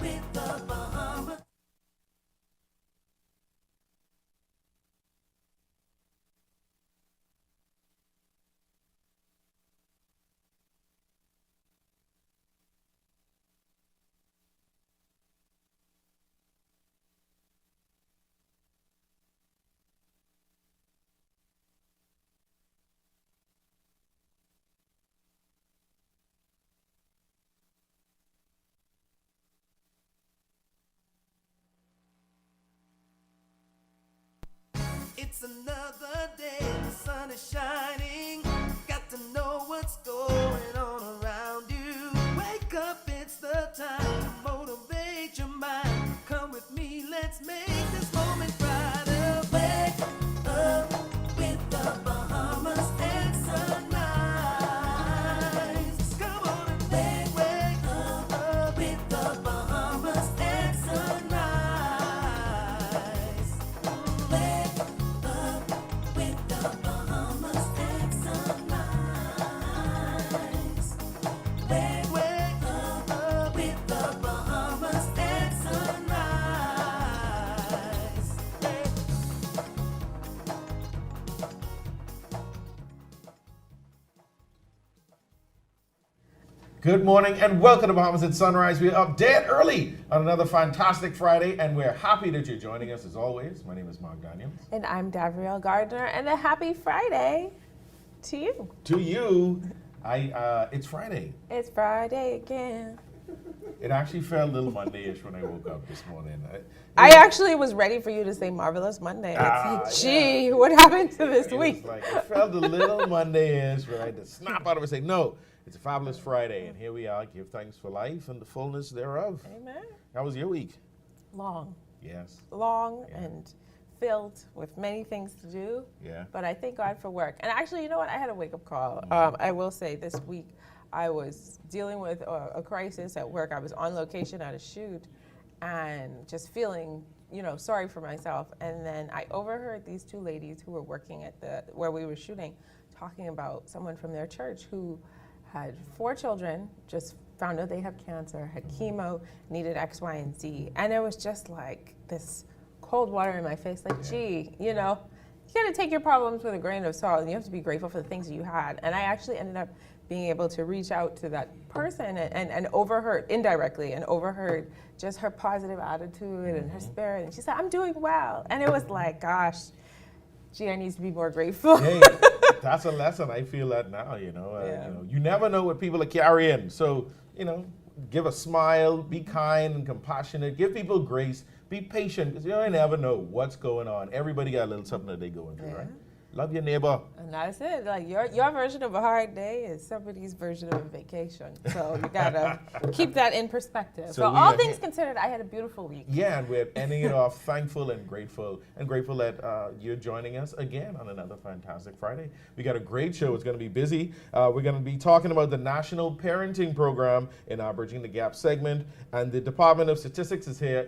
with the Bahamas. It's another day, the sun is shining. Got to know what's going on around you. Wake up, it's the time to motivate your mind. Come with me, let's make this moment brighter. Wake up with the Bahamas and sunrise. Come on and wake up with the Bahamas and sunrise. With the Bahamas and sunrise. Wake up with the Bahamas and sunrise. Good morning and welcome to Bahamas at Sunrise. We're up dead early on another fantastic Friday, and we're happy that you're joining us as always. My name is Mark Daniels. And I'm Davriel Gardner, and a happy Friday to you. To you, it's Friday. It's Friday again. It actually felt a little Monday-ish when I woke up this morning. I actually was ready for you to say Marvelous Monday. It's like, gee, what happened to this week? It felt a little Monday-ish, but I had to snap out of it and say, no, it's a fabulous Friday, and here we are. Give thanks for life and the fullness thereof. Amen. How was your week? Long. Yes. Long Yeah. and filled with many things to do. Yeah. But I thank God for work. And actually, you know what? I had a wake-up call. I will say this week I was dealing with a crisis at work. I was on location at a shoot and just feeling, sorry for myself. And then I overheard these two ladies who were working at where we were shooting talking about someone from their church who had 4 children, just found out they have cancer, had chemo, needed X, Y, and Z. And it was just like this cold water in my face, like, gee, you gotta take your problems with a grain of salt, and you have to be grateful for the things you had. And I actually ended up being able to reach out to that person and overheard, indirectly, and overheard just her positive attitude and her spirit. And she said, I'm doing well. And it was like, gosh, gee, I need to be more grateful. Hey, that's a lesson. I feel that now, Yeah. You never know what people are carrying. So, give a smile, be kind and compassionate, give people grace, be patient, because you never know what's going on. Everybody got a little something that they're going through, right? Love your neighbor. And that's it. Like your version of a hard day is somebody's version of a vacation. So you gotta keep that in perspective. So So all things considered, I had a beautiful week. Yeah, and we're ending it off thankful and grateful that you're joining us again on another fantastic Friday. We got a great show. It's going to be busy. We're going to be talking about the National Parenting Program in our Bridging the Gap segment, and the Department of Statistics is here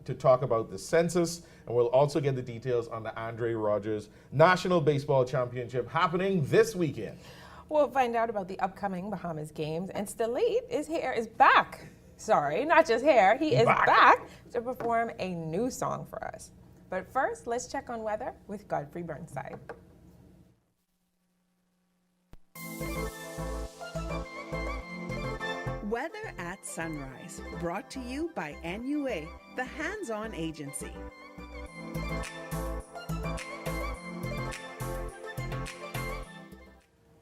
to talk about the census, and we'll also get the details on the Rodgers National Baseball Championship happening this weekend. We'll find out about the upcoming Bahamas games, and Stileet is back. Sorry, not just here. He is back to perform a new song for us. But first, let's check on weather with Godfrey Burnside. Weather at Sunrise, brought to you by NUA, the hands-on agency.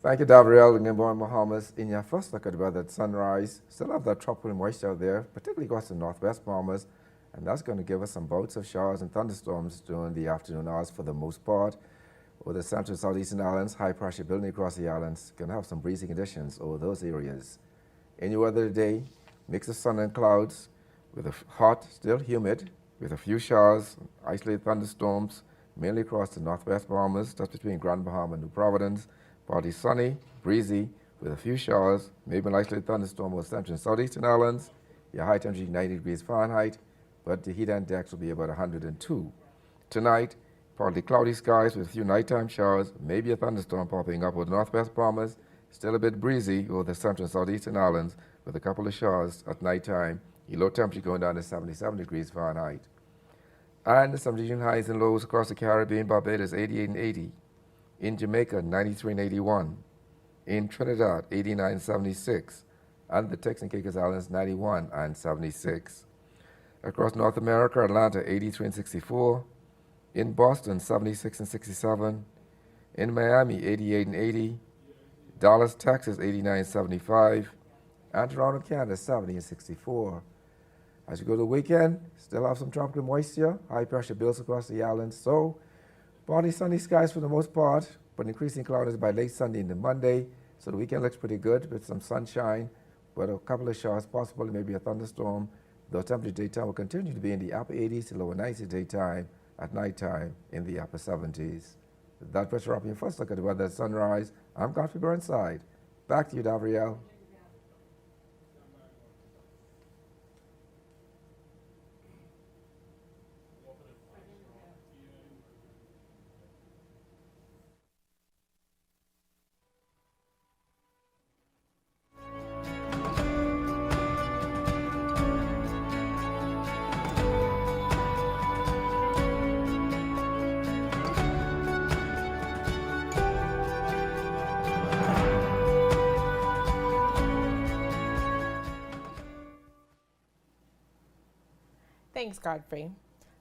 Thank you, Davriel, and good morning, Bahamas. In your first look at the weather at sunrise, still have that tropical moisture out there, particularly across the northwest Bahamas, and that's going to give us some bouts of showers and thunderstorms during the afternoon hours for the most part. Over the central southeastern islands, high pressure building across the islands can have some breezy conditions over those areas. In your weather today, mix of sun and clouds with a hot, still humid, with a few showers, isolated thunderstorms, mainly across the northwest Bahamas, that's between Grand Bahama and New Providence. Partly sunny, breezy, with a few showers, maybe an isolated thunderstorm over central and southeastern islands. Your high temperature 90 degrees Fahrenheit, but the heat index will be about 102. Tonight, partly cloudy skies with a few nighttime showers, maybe a thunderstorm popping up over the northwest Bahamas. Still a bit breezy over the central and southeastern islands with a couple of showers at nighttime. Your low temperature going down to 77 degrees Fahrenheit. And some region highs and lows across the Caribbean, Barbados 88 and 80. In Jamaica, 93 and 81. In Trinidad, 89 and 76. And the Turks and Caicos Islands, 91 and 76. Across North America, Atlanta, 83 and 64. In Boston, 76 and 67. In Miami, 88 and 80. Dallas, Texas, 89 and 75. And Toronto, Canada, 70 and 64. As you go to the weekend, still have some tropical moisture, high pressure builds across the island. So, partly sunny skies for the most part, but increasing cloudiness by late Sunday into Monday. So the weekend looks pretty good with some sunshine, but a couple of showers possible, maybe a thunderstorm. The temperature daytime will continue to be in the upper 80s to lower 90s daytime, at nighttime in the upper 70s. With that pressure up your first look at the weather at sunrise, I'm Godfrey Burnside. Back to you, Davriel. Thanks, Godfrey.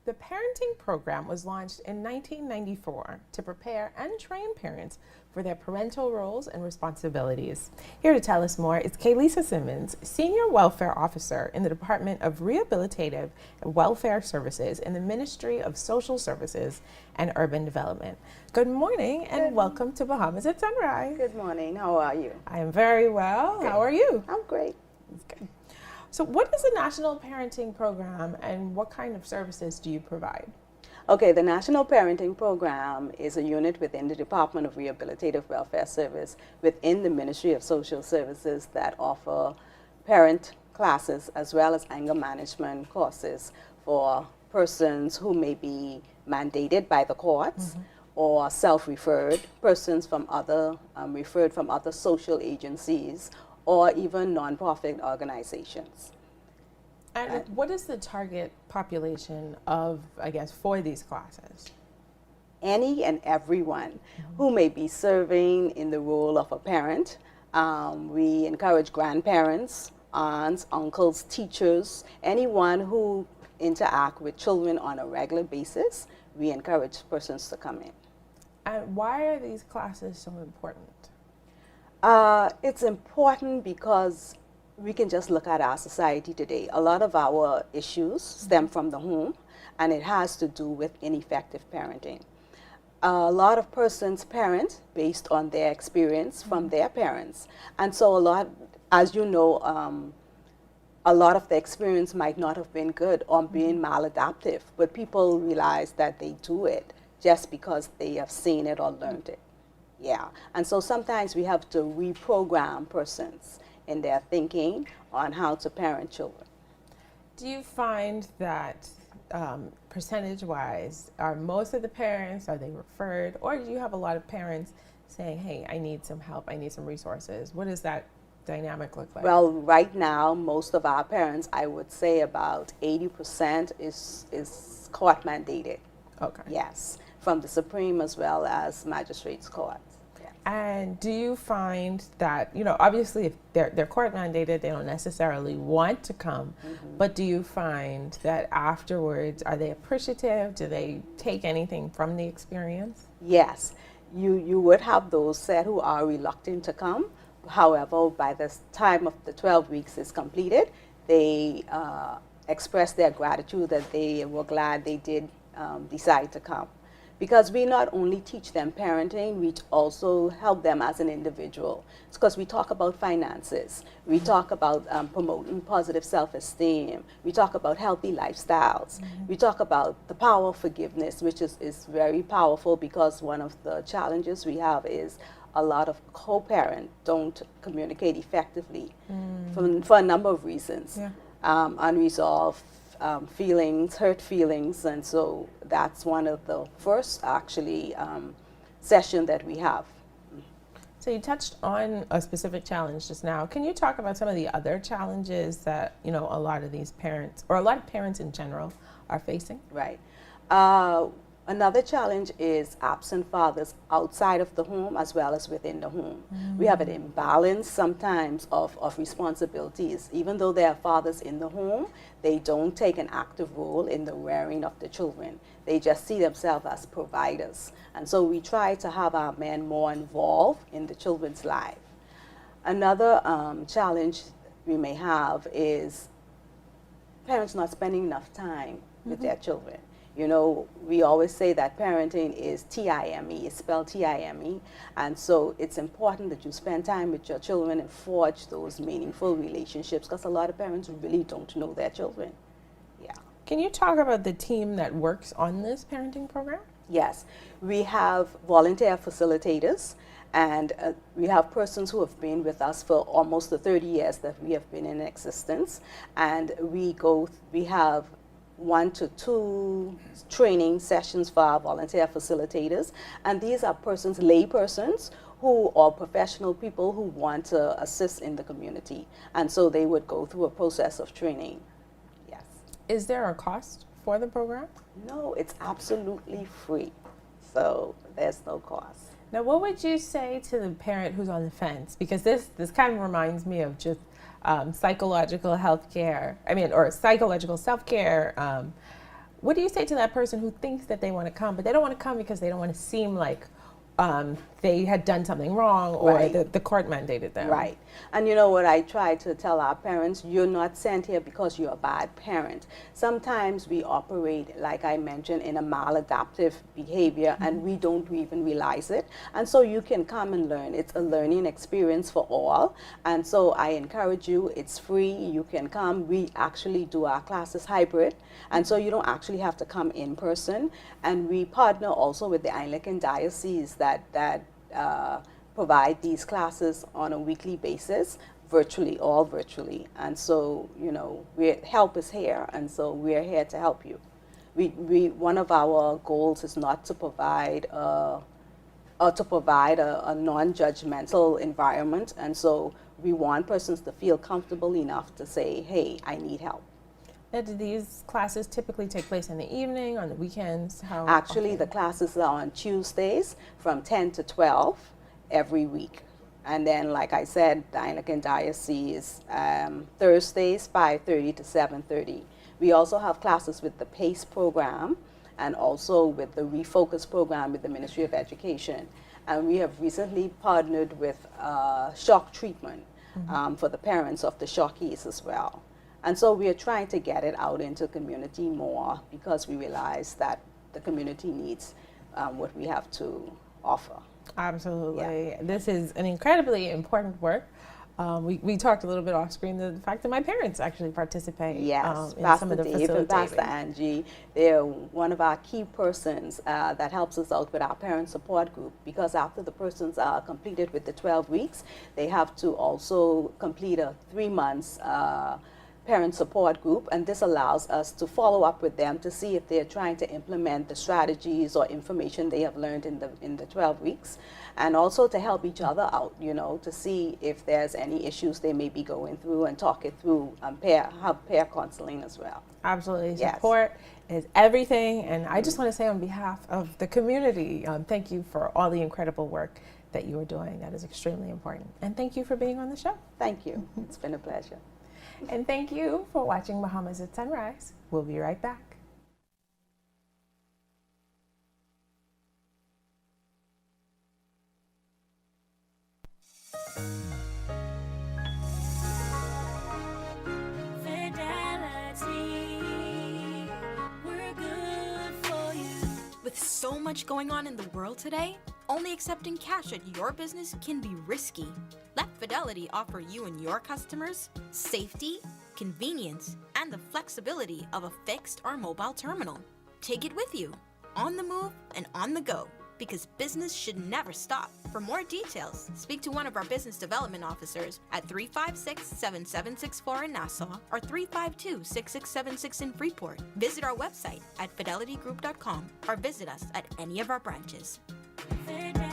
The parenting program was launched in 1994 to prepare and train parents for their parental roles and responsibilities. Here to tell us more is Kalesa Simmons, Senior Welfare Officer in the Department of Rehabilitative and Welfare Services in the Ministry of Social Services and Urban Development. Good morning and welcome to Bahamas at Sunrise. Good morning. How are you? I am very well. Good. How are you? I'm great. That's good. So what is the National Parenting Program and what kind of services do you provide? Okay, the National Parenting Program is a unit within the Department of Rehabilitative Welfare Service within the Ministry of Social Services that offer parent classes as well as anger management courses for persons who may be mandated by the courts or self-referred, persons from other, referred from other social agencies or even nonprofit organizations. And what is the target population of, I guess, for these classes? Any and everyone who may be serving in the role of a parent. We encourage grandparents, aunts, uncles, teachers, anyone who interact with children on a regular basis. We encourage persons to come in. And why are these classes so important? It's important because we can just look at our society today. A lot of our issues stem from the home, and it has to do with ineffective parenting. A lot of persons parent based on their experience from their parents. And so a lot, as you know, a lot of the experience might not have been good or being maladaptive, but people realize that they do it just because they have seen it or learned it. Yeah, and so sometimes we have to reprogram persons in their thinking on how to parent children. Do you find that percentage-wise, are most of the parents, are they referred, or do you have a lot of parents saying, hey, I need some help, I need some resources? What does that dynamic look like? Well, right now, most of our parents, I would say about 80% is court mandated. Okay. Yes, from the Supreme as well as magistrates' courts. And do you find that, you know, obviously if they're court mandated, they don't necessarily want to come, but do you find that afterwards, are they appreciative? Do they take anything from the experience? Yes, you would have those said who are reluctant to come. However, by the time of the 12 weeks is completed, they express their gratitude that they were glad they did decide to come. Because we not only teach them parenting, we also help them as an individual. It's because we talk about finances, we talk about promoting positive self-esteem, we talk about healthy lifestyles, we talk about the power of forgiveness, which is very powerful because one of the challenges we have is a lot of co-parents don't communicate effectively for a number of reasons. Yeah. Unresolved feelings, hurt feelings, and so that's one of the first actually session that we have. So you touched on a specific challenge just now. Can you talk about some of the other challenges that, you know, a lot of these parents, or a lot of parents in general, are facing? Right. Another challenge is absent fathers outside of the home as well as within the home. We have an imbalance sometimes of responsibilities. Even though there are fathers in the home, they don't take an active role in the rearing of the children. They just see themselves as providers. And so we try to have our men more involved in the children's life. Another challenge we may have is parents not spending enough time with their children. You know, we always say that parenting is T-I-M-E, it's spelled T-I-M-E, and so it's important that you spend time with your children and forge those meaningful relationships, because a lot of parents really don't know their children. Yeah. Can you talk about the team that works on this parenting program? Yes, we have volunteer facilitators, and we have persons who have been with us for almost the 30 years that we have been in existence, and we have 1 to 2 training sessions for our volunteer facilitators, and these are lay persons who are professional people who want to assist in the community, and so they would go through a process of training. Yes. Is there a cost for the program? No, it's absolutely free, so there's no cost. Now, what would you say to the parent who's on the fence? Because this kind of reminds me of just psychological health care, or psychological self-care. What do you say to that person who thinks that they want to come, but they don't want to come because they don't want to seem like they had done something wrong, or Right. the court mandated them? Right. And you know what I try to tell our parents, you're not sent here because you're a bad parent. Sometimes we operate, like I mentioned, in a maladaptive behavior, and we don't even realize it. And so you can come and learn. It's a learning experience for all. And so I encourage you, it's free, you can come. We actually do our classes hybrid, and so you don't actually have to come in person. And we partner also with the Anglican Diocese that provide these classes on a weekly basis, all virtually. And so, you know, help is here, and so we're here to help you. One of our goals is not to provide a non-judgmental environment, and so we want persons to feel comfortable enough to say, hey, I need help. Now, do these classes typically take place in the evening, on the weekends? Actually, the classes are on Tuesdays from 10 to 12 every week. And then, like I said, the Anglican Diocese, Thursdays, 5:30 to 7:30. We also have classes with the PACE program and also with the Refocus program with the Ministry of Education. And we have recently partnered with shock treatment for the parents of the shockies as well. And so we are trying to get it out into the community more, because we realize that the community needs what we have to offer. Absolutely. Yeah. This is an incredibly important work. We talked a little bit off screen, the fact that my parents actually participate Yes, in Pastor some of the Dave and Pastor facilitating. Angie, they're one of our key persons that helps us out with our parent support group, because after the persons are completed with the 12 weeks, they have to also complete a 3 months parent support group, and this allows us to follow up with them to see if they're trying to implement the strategies or information they have learned in the 12 weeks, and also to help each other out, you know, to see if there's any issues they may be going through, and talk it through, have pair counseling as well. Absolutely. Yes. Support is everything, and I just want to say on behalf of the community, thank you for all the incredible work that you are doing. That is extremely important. And thank you for being on the show. Thank you. It's been a pleasure. And thank you for watching Bahamas at Sunrise. We'll be right back. With so much going on in the world today, only accepting cash at your business can be risky. Let Fidelity offer you and your customers safety, convenience, and the flexibility of a fixed or mobile terminal. Take it with you, on the move and on the go, because business should never stop. For more details, speak to one of our business development officers at 356-7764 in Nassau or 352-6676 in Freeport. Visit our website at fidelitygroup.com or visit us at any of our branches. Fidelity.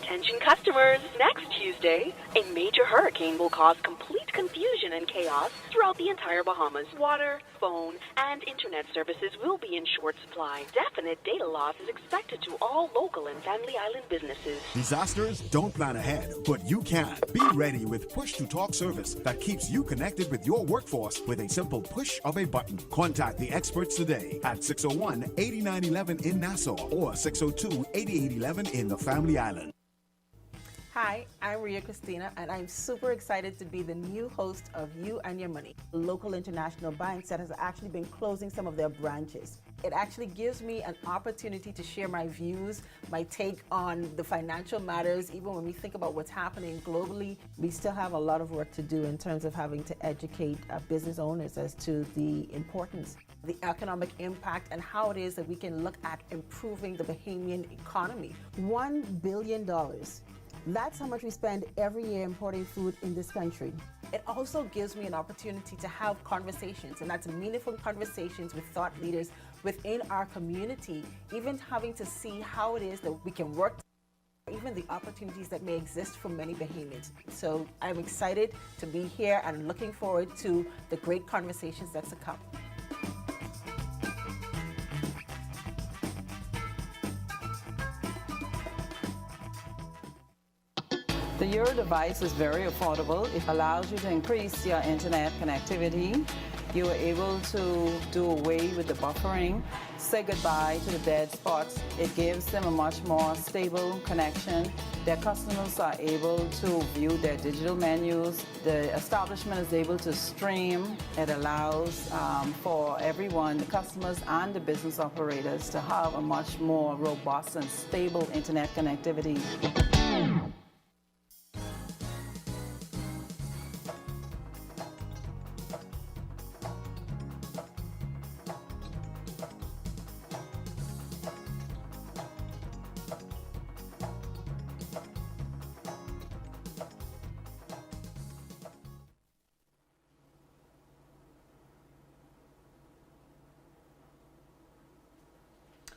Attention customers, next Tuesday, a major hurricane will cause complete confusion and chaos throughout the entire Bahamas. Water, phone, and internet services will be in short supply. Definite data loss is expected to all local and Family Island businesses. Disasters don't plan ahead, but you can. Be ready with push-to-talk service that keeps you connected with your workforce with a simple push of a button. Contact the experts today at 601-8911 in Nassau or 602-8811 in the Family Island. Hi, I'm Ria Christina, and I'm super excited to be the new host of You and Your Money. Local international banks that has actually been closing some of their branches. It actually gives me an opportunity to share my views, my take on the financial matters. Even when we think about what's happening globally, we still have a lot of work to do in terms of having to educate business owners as to the importance, the economic impact, and how it is that we can look at improving the Bahamian economy. $1 billion. That's how much we spend every year importing food in this country. It also gives me an opportunity to have conversations, and that's meaningful conversations with thought leaders within our community, even having to see how it is that we can work, even the opportunities that may exist for many Bahamians. So I'm excited to be here and looking forward to the great conversations that's to come. The Euro device is very affordable. It allows you to increase your internet connectivity. You are able to do away with the buffering, say goodbye to the dead spots. It gives them a much more stable connection. Their customers are able to view their digital menus. The establishment is able to stream. It allows for everyone, the customers and the business operators, to have a much more robust and stable internet connectivity.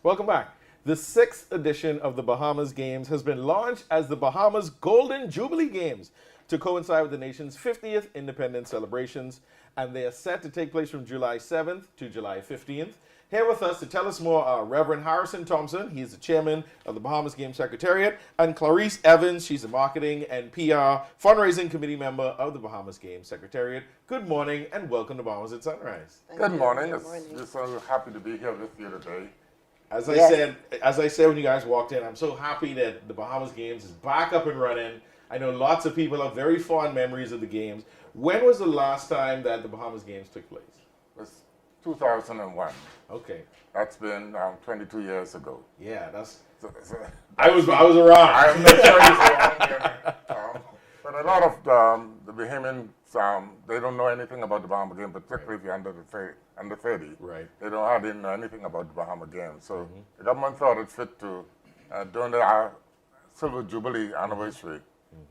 Welcome back. The 6th edition of the Bahamas Games has been launched as the Bahamas Golden Jubilee Games to coincide with the nation's 50th independence celebrations, and they are set to take place from July 7th to July 15th. Here with us to tell us more are Reverend Harrison Thompson, he's the chairman of the Bahamas Games Secretariat, and Clarice Evans, she's the marketing and PR fundraising committee member of the Bahamas Games Secretariat. Good morning and welcome to Bahamas at Sunrise. Good morning. We're so happy to be here with you today. As I said when you guys walked in, I'm so happy that the Bahamas Games is back up and running. I know lots of people have very fond memories of the games. When was the last time that the Bahamas Games took place? It was 2001. Okay. That's been 22 years ago. Yeah, that's. I was around. I'm not sure you're around. But a lot of the Bahamians, they don't know anything about the Bahama Games, particularly if you're under 30. Right. They don't hardly know anything about the Bahama Games. So the government thought it fit to, during our Silver Jubilee anniversary,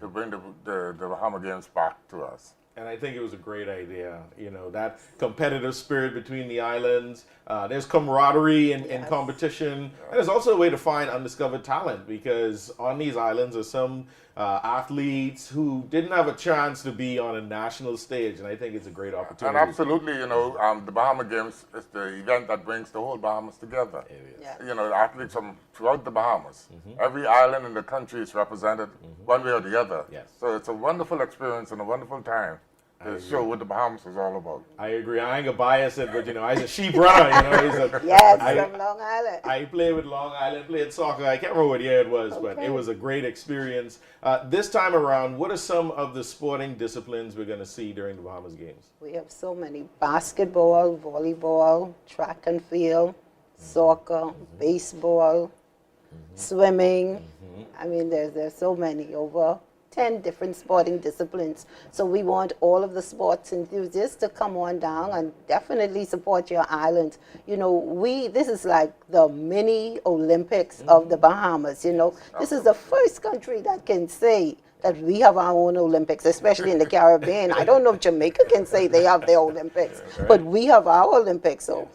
to bring the Bahama Games back to us. And I think it was a great idea, you know, that competitive spirit between the islands. There's camaraderie and competition. And there's also a way to find undiscovered talent, because on these islands are some athletes who didn't have a chance to be on a national stage. And I think it's a great opportunity. And absolutely, you know, the Bahama Games is the event that brings the whole Bahamas together. It is. Yeah. You know, athletes from throughout the Bahamas. Every island in the country is represented one way or the other. Yes. So it's a wonderful experience and a wonderful time to show what the Bahamas is all about. I agree. I ain't gonna bias it, but you know, I was a sheep runner. You know, from Long Island. I played with Long Island, played soccer. I can't remember what year it was, but it was a great experience. This time around, what are some of the sporting disciplines we're gonna see during the Bahamas Games? We have so many: basketball, volleyball, track and field, soccer, baseball, swimming. I mean, there's so many, over 10 different sporting disciplines. So we want all of the sports enthusiasts to come on down and definitely support your island. You know, this is like the mini Olympics of the Bahamas, you know. This is the first country that can say that we have our own Olympics, especially in the Caribbean. I don't know if Jamaica can say they have their Olympics, but we have our Olympics. So.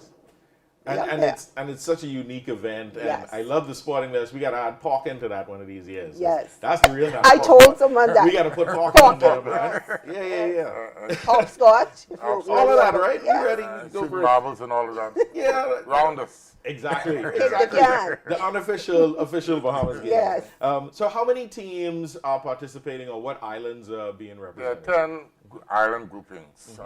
And it's such a unique event, and Yes. I love the sporting list. We got to add pork into that one of these years. Yes. That's the real. I told someone that. We got to put pork in there, man. Yeah. Hopscotch. All of that, right? Yeah. You ready? Go Shoot for it. marbles and all of that. Yeah. Rounders. Exactly. the can. The unofficial official Bahamas game. Yes. So how many teams are participating, or what islands are being There are represented? 10 island groupings.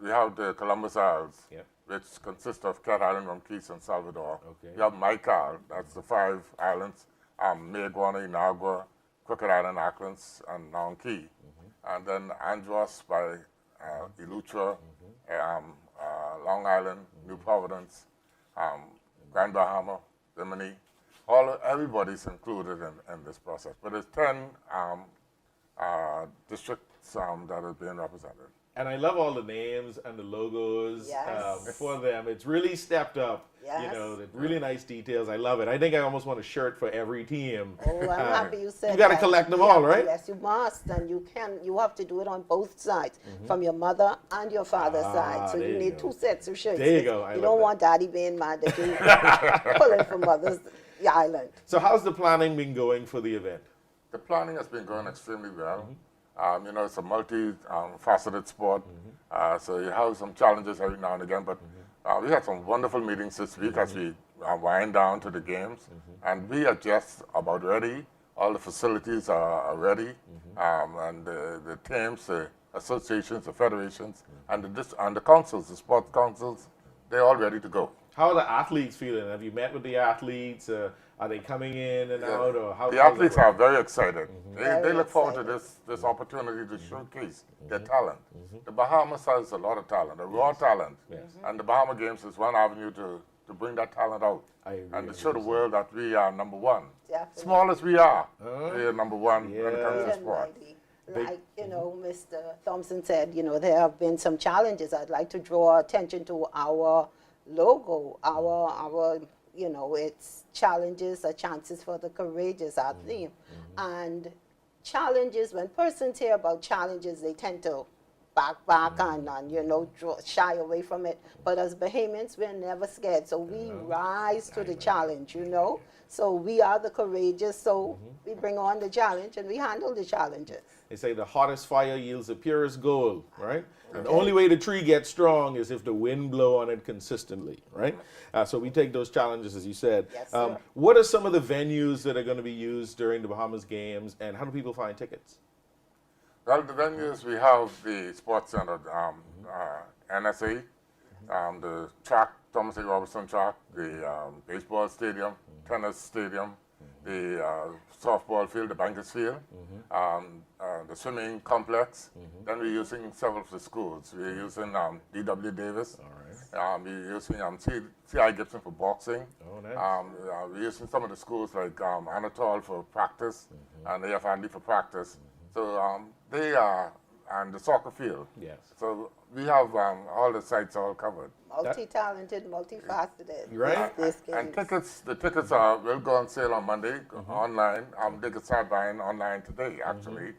We have the Columbus Isles, Yep. which consists of Cat Island, Keys, and Salvador. Okay. We have Maikal, that's the 5 islands, Meguana, Inagua, Crooked Island, Acklands, and Naonki. And then Andros by Elutra, Long Island, New Providence, Grand Bahama, Bimini. Everybody's included in this process. But there's 10 districts that are being represented. And I love all the names and the logos Yes. for them. It's really stepped up. Yes. You know, the really nice details. I love it. I think I almost want a shirt for every team. Oh, I'm happy you said You got to that. collect them Yeah, all, right? Yes, you must, and you have to do it on both sides, from your mother and your father's side. So there you you need go. 2 sets of shirts. There you go. I You love don't that. want daddy being mad that you pulling from mother's island. So how's the planning been going for the event? The planning has been going extremely well. It's a multi-faceted sport, so you have some challenges every now and again, but we had some wonderful meetings this week as we wind down to the games, and we are just about ready. All the facilities are ready, and the teams, the associations, the federations, and the councils, the sports councils, they're all ready to go. How are the athletes feeling? Have you met with the athletes? Are they coming in and out? Or how, The how's athletes that are work? very excited. They Very look forward to excited. this opportunity to showcase their talent. The Bahamas has a lot of talent, a raw talent, and the Bahama Games is one avenue to bring that talent out I agree and to show the world that we are number one. Definitely. Small as we are, we are number one when it comes Yeah. to Great and sport. mighty. Like, Mr. Thompson said, there have been some challenges. I'd like to draw attention to our logo, our it's challenges are chances for the courageous, our theme. And challenges, when persons hear about challenges, they tend to back and shy away from it. But as Bahamians, we're never scared. So we rise to the challenge, So we are the courageous, so we bring on the challenge and we handle the challenges. They say the hottest fire yields the purest gold, right? And the only way the tree gets strong is if the wind blow on it consistently, right? So we take those challenges, as you said. Yes, sir. What are some of the venues that are going to be used during the Bahamas Games, and how do people find tickets? Well, the venues, we have the Sports Center, NSA, the track, Thomas A. Robertson track, the baseball stadium, tennis stadium, the softball field, the bankers field, the swimming complex. Then we're using several of the schools. We're using D.W. Davis. We're using C.I. Gibson for boxing. Oh, nice. We're using some of the schools like Anatole for practice and A.F. Hadley for practice. So they are, and the soccer field. Yes. So we have all the sites all covered. Multi-talented, multifaceted. Right. And the tickets will go on sale on Monday online. They can start buying online today, actually.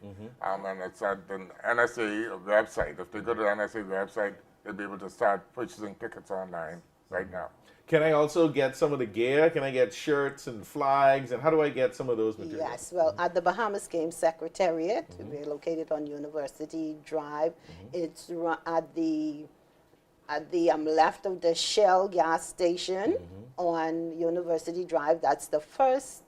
And it's at the NSA website. If they go to the NSA website, they'll be able to start purchasing tickets online right now. Can I also get some of the gear? Can I get shirts and flags? And how do I get some of those materials? Yes, well, at the Bahamas Games Secretariat, we're located on University Drive. It's at the left of the Shell gas station on University Drive. That's the first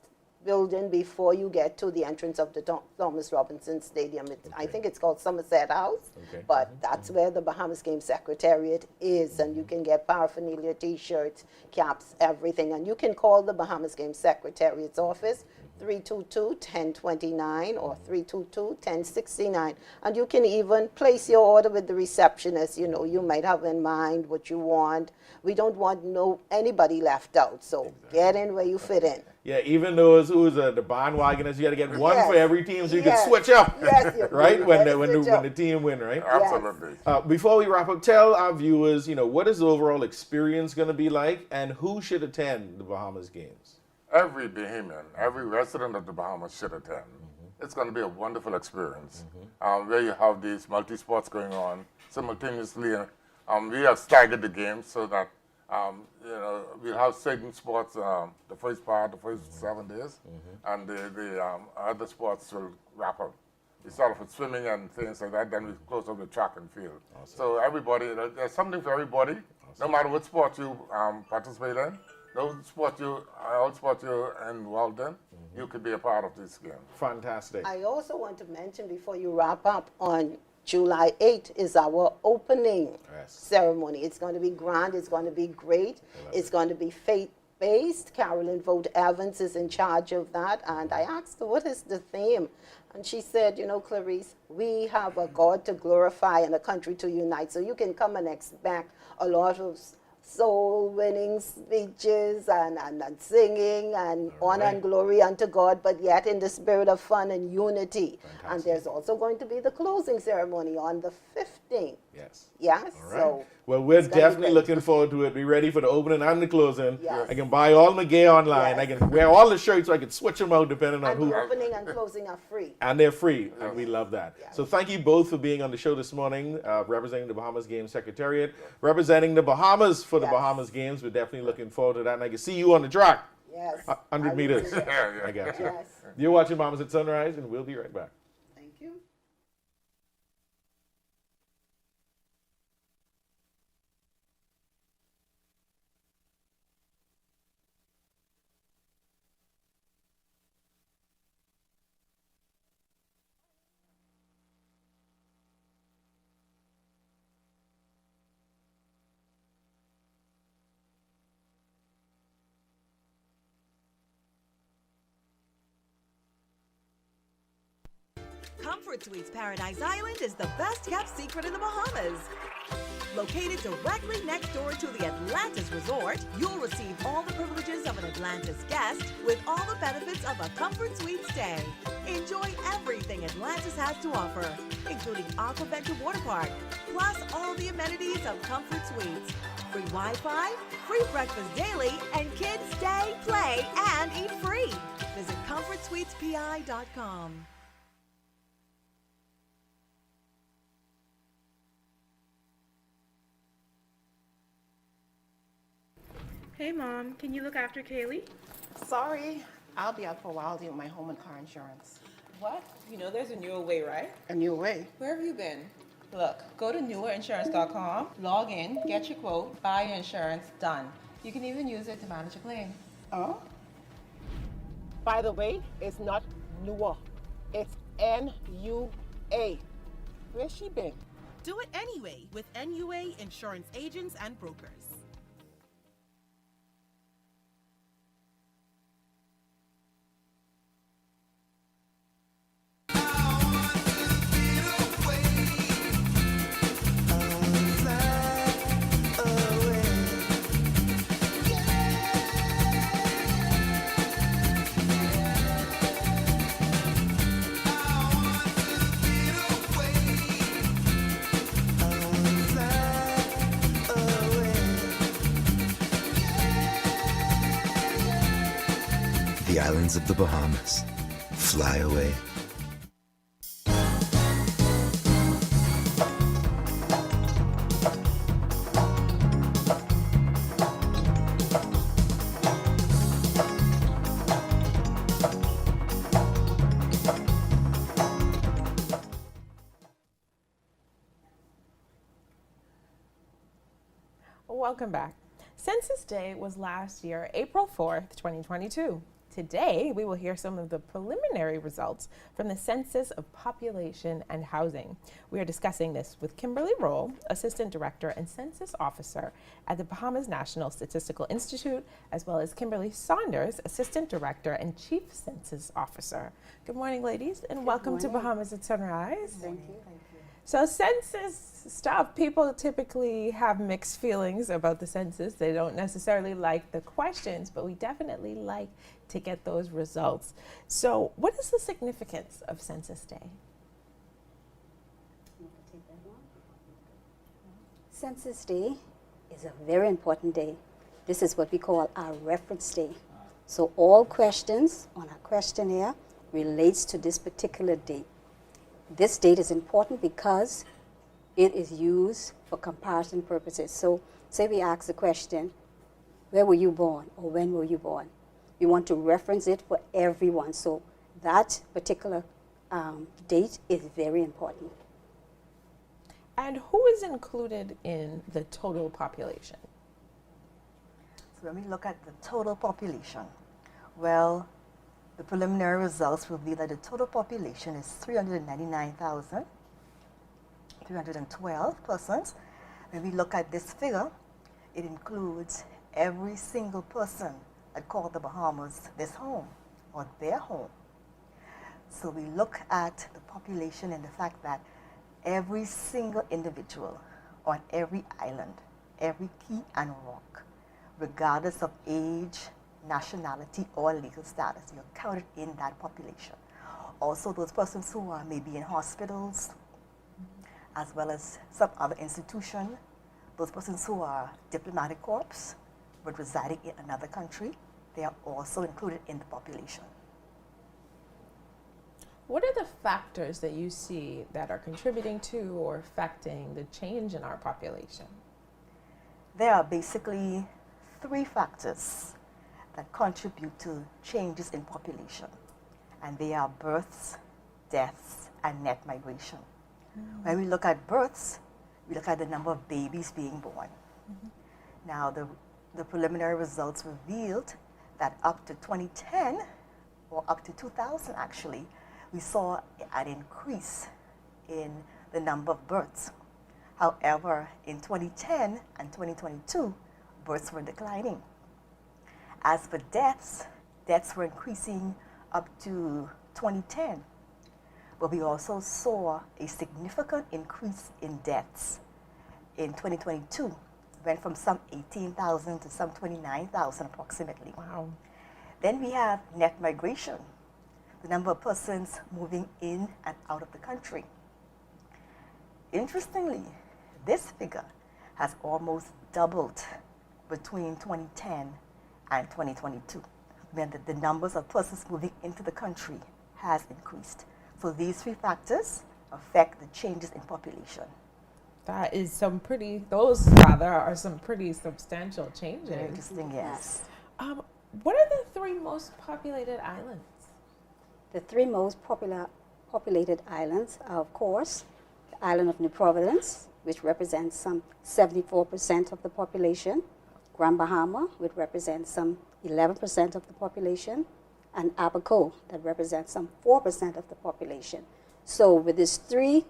building before you get to the entrance of the Thomas Robinson Stadium. I think it's called Somerset House, but that's where the Bahamas Games Secretariat is, and you can get paraphernalia, T-shirts, caps, everything. And you can call the Bahamas Games Secretariat's office, 322-1029 or 322-1069. And you can even place your order with the receptionist. You might have in mind what you want. We don't want anybody left out, so get in where you fit in. Yeah, even those who's the bandwagoners, you got to get one for every team so you can switch up, Yes, right? When the team win, right? Absolutely. Before we wrap up, tell our viewers, what is the overall experience going to be like, and who should attend the Bahamas Games? Every Bahamian, every resident of the Bahamas should attend. It's going to be a wonderful experience where you have these multi-sports going on simultaneously. We have staggered the games so that we'll have certain sports the first 7 days, and the other sports will wrap up. We start off with swimming and things like that, then we close up with track and field. Awesome. So everybody, there's something for everybody, no matter what sport you participate in, all sport you're involved in, you could be a part of this game. Fantastic. I also want to mention before you wrap up, on July 8th is our opening ceremony. It's going to be grand. It's going to be great. It's going to be faith-based. Carolyn Vogt Evans is in charge of that. And I asked her, what is the theme? And she said, Clarice, we have a God to glorify and a country to unite. So you can come and expect a lot of soul-winning speeches and singing and honor and glory unto God, but yet in the spirit of fun and unity. Fantastic. And there's also going to be the closing ceremony on the 15th. Yes. Yes. All right. So well, we're definitely looking forward to it. Be ready for the opening and the closing. Yes. I can buy all my gear online. Yes. I can wear all the shirts so I can switch them out depending on and who. the opening and closing are free. And they're free, and we love that. Yes. So thank you both for being on the show this morning, representing the Bahamas Games Secretariat, representing the Bahamas for the Bahamas Games. We're definitely looking forward to that, and I can see you on the track. Yes. 100 meters. I got you. Yes. You're watching Bahamas at Sunrise, and we'll be right back. Thank you. Comfort Suites Paradise Island is the best kept secret in the Bahamas. Located directly next door to the Atlantis Resort, you'll receive all the privileges of an Atlantis guest with all the benefits of a Comfort Suite stay. Enjoy everything Atlantis has to offer, including Aquaventure Water Park, plus all the amenities of Comfort Suites. Free Wi-Fi, free breakfast daily, and kids stay, play, and eat free. Visit ComfortSuitesPI.com. Hey, Mom, can you look after Kaylee? Sorry, I'll be out for a while dealing with my home and car insurance. What? There's a newer way, right? A new way? Where have you been? Look, go to newerinsurance.com, log in, get your quote, buy your insurance, done. You can even use it to manage a claim. Oh? By the way, it's not newer. It's NUA. Where's she been? Do it anyway with NUA Insurance Agents and Brokers. The islands of the Bahamas. Fly away. Welcome back. Census Day was last year, April 4th, 2022. Today, we will hear some of the preliminary results from the Census of Population and Housing. We are discussing this with Kimberly Rolle, Assistant Director and Census Officer at the Bahamas National Statistical Institute, as well as Kimberly Saunders, Assistant Director and Chief Census Officer. Good morning, ladies, and welcome to Bahamas at Sunrise. Thank you. So census stuff, people typically have mixed feelings about the census. They don't necessarily like the questions, but we definitely like to get those results. So what is the significance of Census Day? Census Day is a very important day. This is what we call our reference day. So all questions on our questionnaire relates to this particular date. This date is important because it is used for comparison purposes. So say we ask the question, where were you born or when were you born? We want to reference it for everyone. So that particular date is very important. And who is included in the total population? So when we look at the total population, well, the preliminary results reveal that the total population is 399,312 persons. When we look at this figure, it includes every single person that called the Bahamas this home or their home. So we look at the population and the fact that every single individual on every island, every key and rock, regardless of age, nationality, or legal status, you're counted in that population. Also, those persons who are maybe in hospitals, as well as some other institution, those persons who are diplomatic corps, but residing in another country, they are also included in the population. What are the factors that you see that are contributing to or affecting the change in our population? There are basically 3 factors that contribute to changes in population, and they are births, deaths, and net migration. When we look at births, we look at the number of babies being born. Now, the preliminary results revealed that up to 2010, or up to 2000 actually, we saw an increase in the number of births. However, in 2010 and 2022, births were declining. As for deaths, deaths were increasing up to 2010. But we also saw a significant increase in deaths in 2022. Went from some 18,000 to some 29,000 approximately. Wow. Then we have net migration, the number of persons moving in and out of the country. Interestingly, this figure has almost doubled between 2010 and 2022. Meant that the numbers of persons moving into the country has increased. So these 3 factors affect the changes in population. That is those rather are some pretty substantial changes. Very interesting, yes. What are the 3 most populated islands? The 3 most populated islands are, of course, the island of New Providence, which represents some 74% of the population, Grand Bahama, which represents some 11% of the population, and Abaco, that represents some 4% of the population. So with these three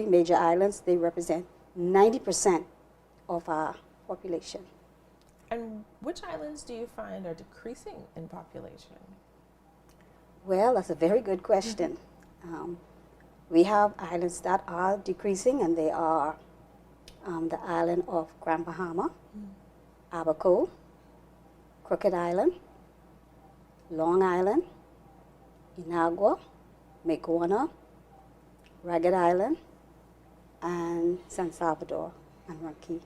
major islands, they represent 90% of our population. And which islands do you find are decreasing in population? Well, that's a very good question. We have islands that are decreasing, and they are the island of Grand Bahama, Abaco, Crooked Island, Long Island, Inagua, Mequona, Ragged Island, and San Salvador and Ranqui.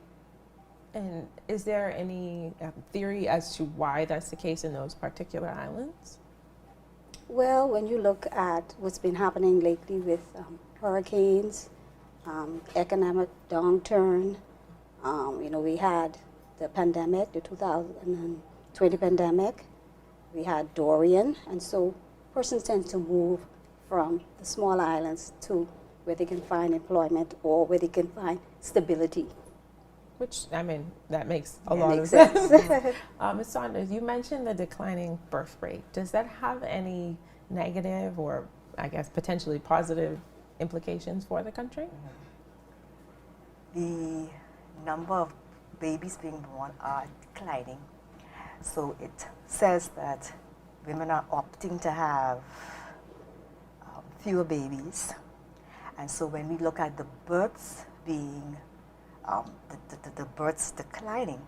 And is there any theory as to why that's the case in those particular islands? Well, when you look at what's been happening lately with hurricanes, economic downturn, we had the pandemic, the 2020 pandemic, we had Dorian, and so persons tend to move from the small islands to where they can find employment or where they can find stability. Which, I mean, that makes a lot of sense. Ms. Saunders, you mentioned the declining birth rate. Does that have any negative or, I guess, potentially positive implications for the country? The number of babies being born are declining. So it says that women are opting to have fewer babies. And so when we look at the births being, the births declining,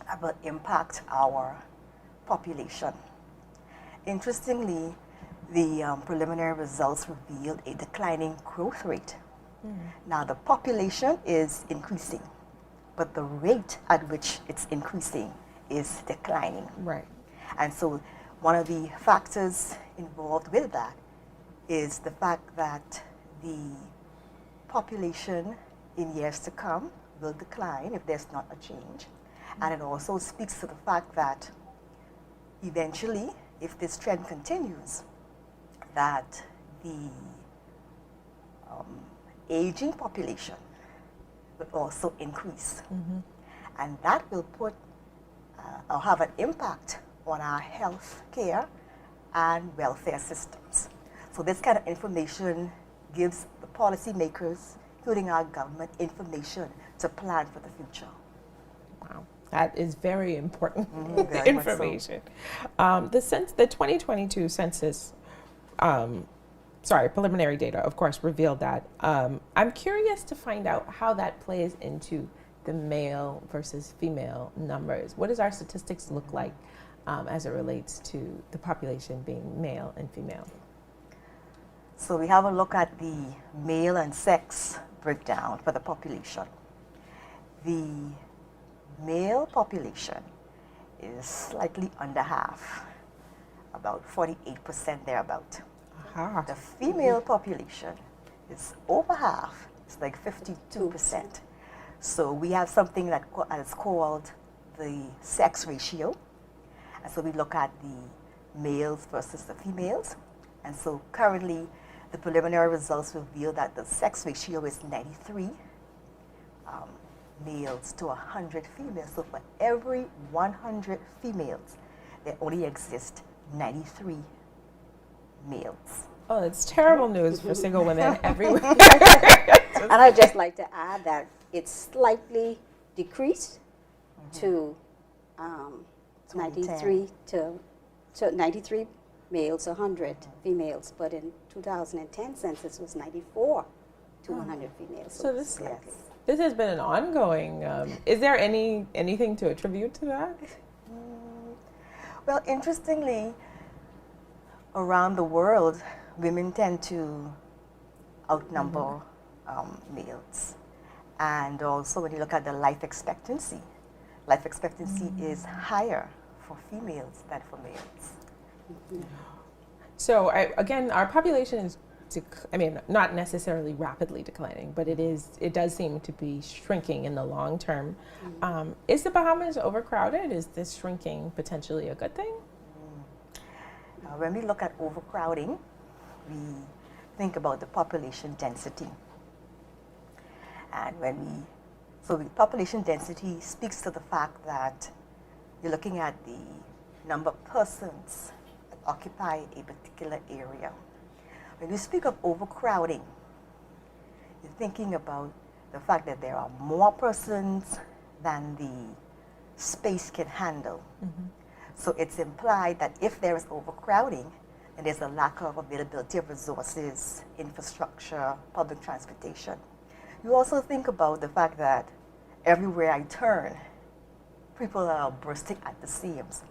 that will impact our population. Interestingly, the preliminary results revealed a declining growth rate. Now the population is increasing, but the rate at which it's increasing is declining. Right. And so one of the factors involved with that is the fact that the population in years to come will decline if there's not a change. And it also speaks to the fact that eventually, if this trend continues, that the aging population will also increase. And that will put or have an impact on our health care and welfare systems. So this kind of information gives the policymakers, including our government, information to plan for the future. Wow, that is very important very much so. information. The 2022 census, preliminary data, of course, revealed that. I'm curious to find out how that plays into the male versus female numbers. What does our statistics look like as it relates to the population being male and female? So we have a look at the male and sex breakdown for the population. The male population is slightly under half, about 48% thereabout. The female population is over half, it's like 52%. So we have something that is called the sex ratio. And so we look at the males versus the females. And so currently, the preliminary results reveal that the sex ratio is 93 males to 100 females. So for every 100 females, there only exist 93 males. Oh, it's terrible news for single women everywhere. And I'd just like to add that it's slightly decreased to 93 to 93 males, 100 females, but in 2010 census was 94 to 100 females. So this has been an ongoing. Is there anything to attribute to that? Well, interestingly, around the world, women tend to outnumber males. And also when you look at the life expectancy is higher for females than for males. So again, our population is, not necessarily rapidly declining, but it does seem to be shrinking in the long term. Is the Bahamas overcrowded? Is this shrinking potentially a good thing? When we look at overcrowding, we think about the population density. And the population density speaks to the fact that you're looking at the number of persons that occupy a particular area. When you speak of overcrowding, you're thinking about the fact that there are more persons than the space can handle. So it's implied that if there is overcrowding, then there's a lack of availability of resources, infrastructure, public transportation. You also think about the fact that everywhere I turn, people are bursting at the seams.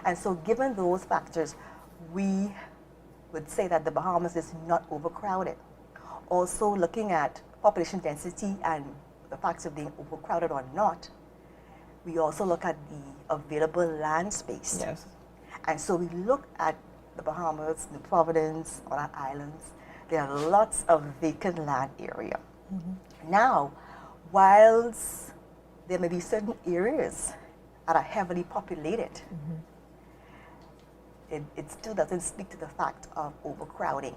And so given those factors, we would say that the Bahamas is not overcrowded. Also looking at population density and the facts of being overcrowded or not, we also look at the available land space. Yes. And so we look at the Bahamas, New Providence, on our islands, there are lots of vacant land area. Now, whilst there may be certain areas that are heavily populated, it still doesn't speak to the fact of overcrowding.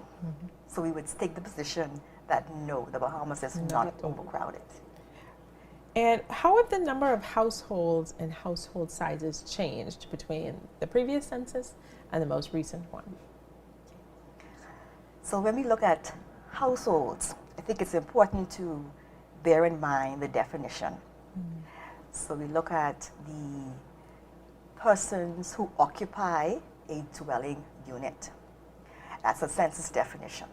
So we would take the position that no, the Bahamas is not overcrowded. And how have the number of households and household sizes changed between the previous census and the most recent one? So when we look at households, I think it's important to bear in mind the definition. So we look at the persons who occupy a dwelling unit. That's a census definition.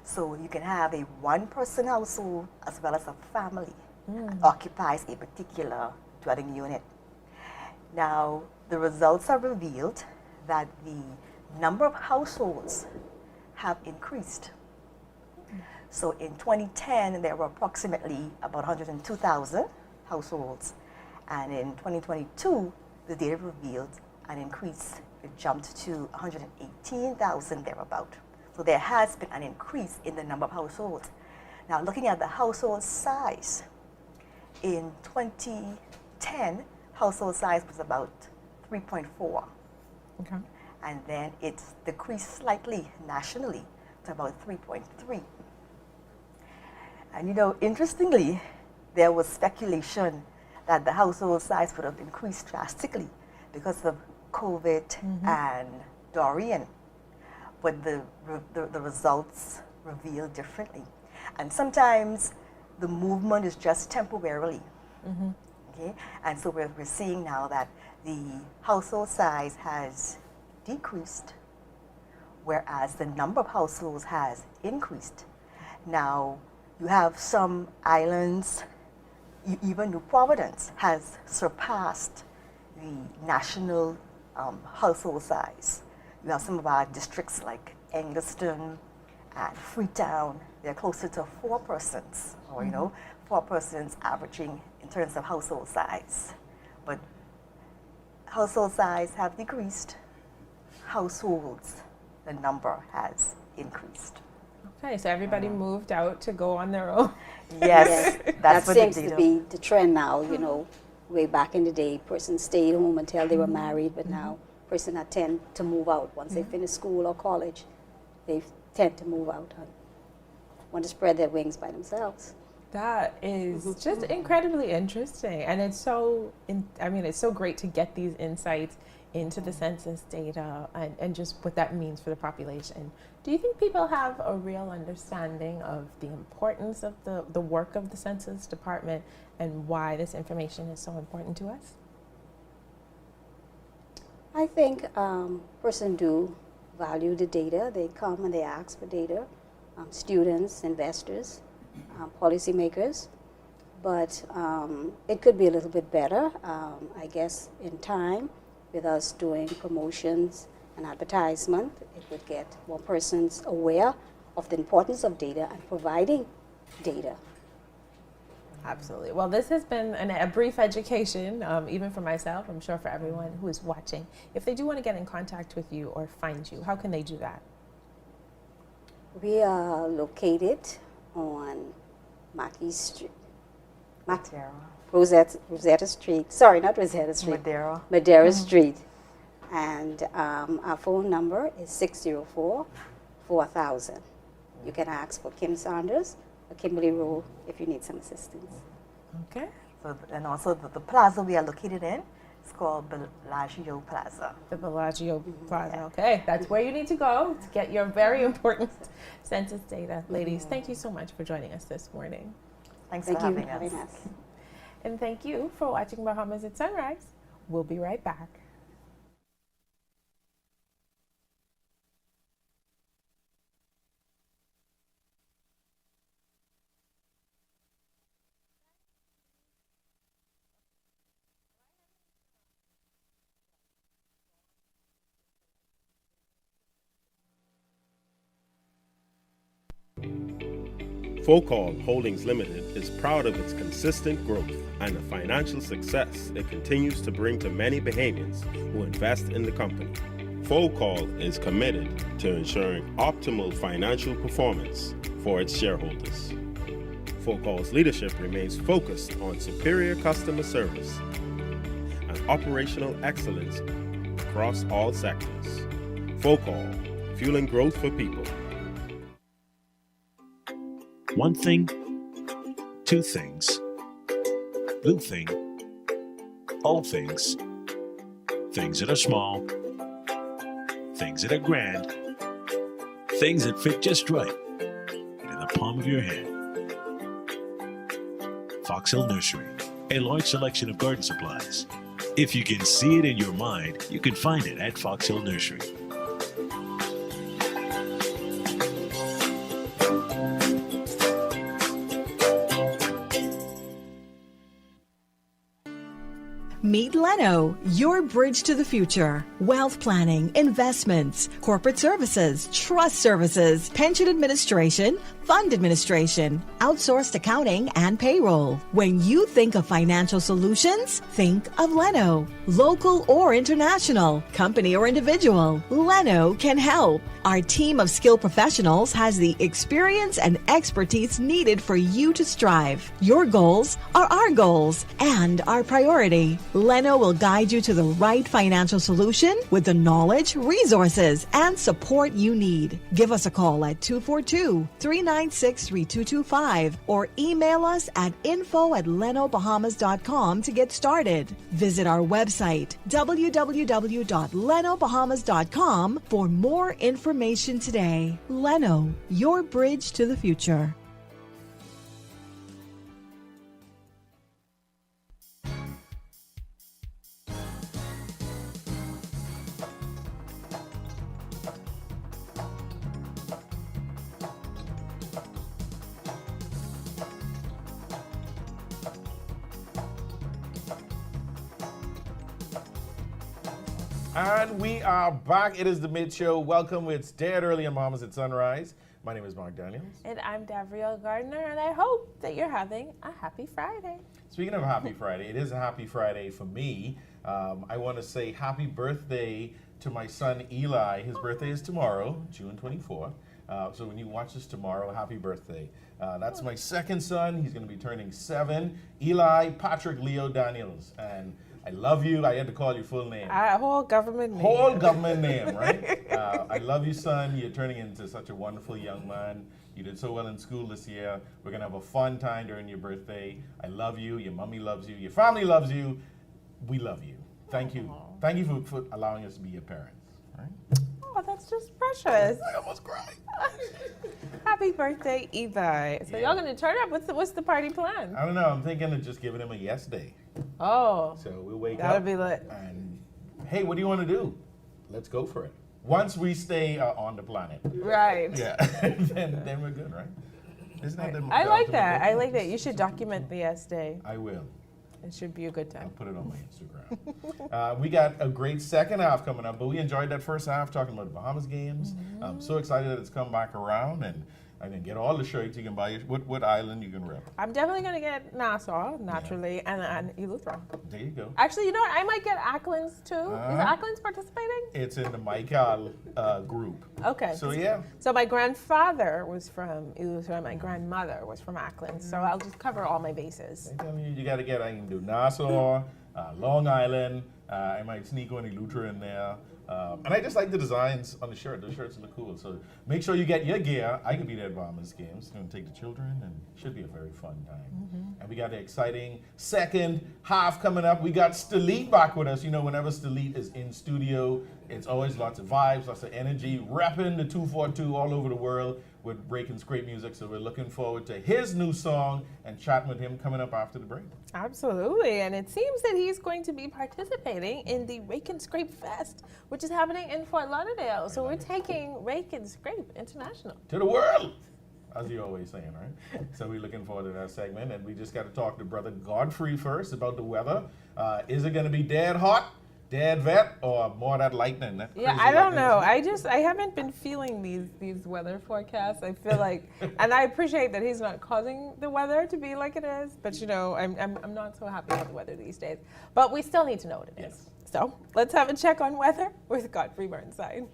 So you can have a one-person household as well as a family that occupies a particular dwelling unit. Now, the results have revealed that the number of households have increased. So in 2010, there were approximately about 102,000 households. And in 2022, the data revealed an increase. It jumped to 118,000 thereabout. So there has been an increase in the number of households. Now, looking at the household size, In 2010, household size was about 3.4. Okay. And then it's decreased slightly nationally to about 3.3. And you know, interestingly, there was speculation that the household size would have increased drastically because of COVID and Dorian. But the results reveal differently. And sometimes the movement is just temporarily. Okay? And so we're seeing now that the household size has decreased, whereas the number of households has increased. Now, you have some islands, even New Providence has surpassed the national household size. You have some of our districts like Engliston and Freetown, they're closer to 4 persons, or you know, 4 persons averaging in terms of household size. But household size have decreased, households, the number has increased. Okay, so everybody moved out to go on their own. Yes, that seems to be the trend now. You know, way back in the day, persons stayed home until they were married, but now persons tend to move out once they finish school or college. They tend to move out and want to spread their wings by themselves. That is just incredibly interesting, and it's so. It's so great to get these insights into the census data and just what that means for the population. Do you think people have a real understanding of the importance of the work of the Census Department and why this information is so important to us? I think persons do value the data. They come and they ask for data, students, investors, policymakers, but it could be a little bit better, I guess, in time. With us doing promotions and advertisement, it would get more persons aware of the importance of data and providing data. Absolutely. Well, this has been a brief education, even for myself, I'm sure for everyone who is watching. If they do want to get in contact with you or find you, how can they do that? We are located on Mackey Street. Rosetta Street. Sorry, not Rosetta Street. Madera Street. And our phone number is 604-4000. You can ask for Kim Saunders or Kimberly Rolle if you need some assistance. Okay. So, and also the plaza we are located in is called Bellagio Plaza. The Bellagio Plaza. Okay, that's where you need to go to get your very important census data. Ladies, thank you so much for joining us this morning. Thanks for having us. And thank you for watching Bahamas at Sunrise. We'll be right back. Focall Holdings Limited is proud of its consistent growth and the financial success it continues to bring to many Bahamians who invest in the company. Focall is committed to ensuring optimal financial performance for its shareholders. Focall's leadership remains focused on superior customer service and operational excellence across all sectors. Focall, fueling growth for people. One thing, two things, blue thing, all things, things that are small, things that are grand, things that fit just right, in the palm of your hand. Fox Hill Nursery, a large selection of garden supplies. If you can see it in your mind, you can find it at Fox Hill Nursery. Meet Leno, your bridge to the future. Wealth planning, investments, corporate services, trust services, pension administration, fund administration, outsourced accounting, and payroll. When you think of financial solutions, think of Leno. Local or international, company or individual, Leno can help. Our team of skilled professionals has the experience and expertise needed for you to strive. Your goals are our goals and our priority. Leno will guide you to the right financial solution with the knowledge, resources, and support you need. Give us a call at 242-396-3225 or email us at info@lenobahamas.com to get started. Visit our website, www.lenobahamas.com, for more information today. Leno, your bridge to the future. And we are back. It is the Mid Show. Welcome. It's Dead Early on Bahamas at Sunrise. My name is Mark Daniels. And I'm Davriel Gardner, and I hope that you're having a happy Friday. Speaking of happy Friday, it is a happy Friday for me. I want to say happy birthday to my son Eli. His birthday is tomorrow, June 24th. So when you watch this tomorrow, happy birthday. That's my second son. He's going to be turning 7. Eli Patrick Leo Daniels. And I love you. I had to call your full name. Whole government name. Whole government name, right? I love you, son. You're turning into such a wonderful young man. You did so well in school this year. We're going to have a fun time during your birthday. I love you. Your mommy loves you. Your family loves you. We love you. Thank you. Thank you for allowing us to be your parents. Right? Oh, that's just precious. I almost cried. Happy birthday, Eli. So y'all going to turn up? What's the party plan? I don't know. I'm thinking of just giving him a yes day. Oh. So we'll wake up. That'll be lit. And hey, what do you want to do? Let's go for it. Once we stay on the planet. Right. Yeah. then we're good, right? Isn't that the I like that. I like that. You should document the yes day. I will. It should be a good time. I'll put it on my Instagram. We got a great second half coming up, but we enjoyed that first half talking about the Bahamas games. I'm so excited that it's come back around, and I can get all the shirts you can buy. What island you can rep? I'm definitely going to get Nassau, naturally, and Eleuthera. There you go. Actually, you know what? I might get Acklands, too. Is Acklands participating? It's in the Michael group. Okay. So, yeah. So my grandfather was from Eleuthera. My grandmother was from Acklands. So I'll just cover all my bases. I'm telling you, you got to get, I can do Nassau, Long Island. I might sneak one Eleuthera in there. And I just like the designs on the shirt. Those shirts look cool. So make sure you get your gear. I could be there at Bahamas games. Going to take the children, and it should be a very fun time. And we got the exciting second half coming up. We got Stileet back with us. You know, whenever Stileet is in studio, it's always lots of vibes, lots of energy, repping the 242 all over the world with break and scrape music. So we're looking forward to his new song and chatting with him coming up after the break. Absolutely. And it seems that he's going to be participating in the Rake and Scrape Fest, which is happening in Fort Lauderdale. So we're taking Rake and Scrape International to the world, as you're always saying, right? So we're looking forward to that segment. And we just got to talk to Brother Godfrey first about the weather. Is it going to be dead hot, dead vet, or more of that lightning? That yeah, I don't know. I haven't been feeling these weather forecasts. I feel like, and I appreciate that he's not causing the weather to be like it is, but you know, I'm not so happy with the weather these days. But we still need to know what it is. So let's have a check on weather with Godfrey Burnside.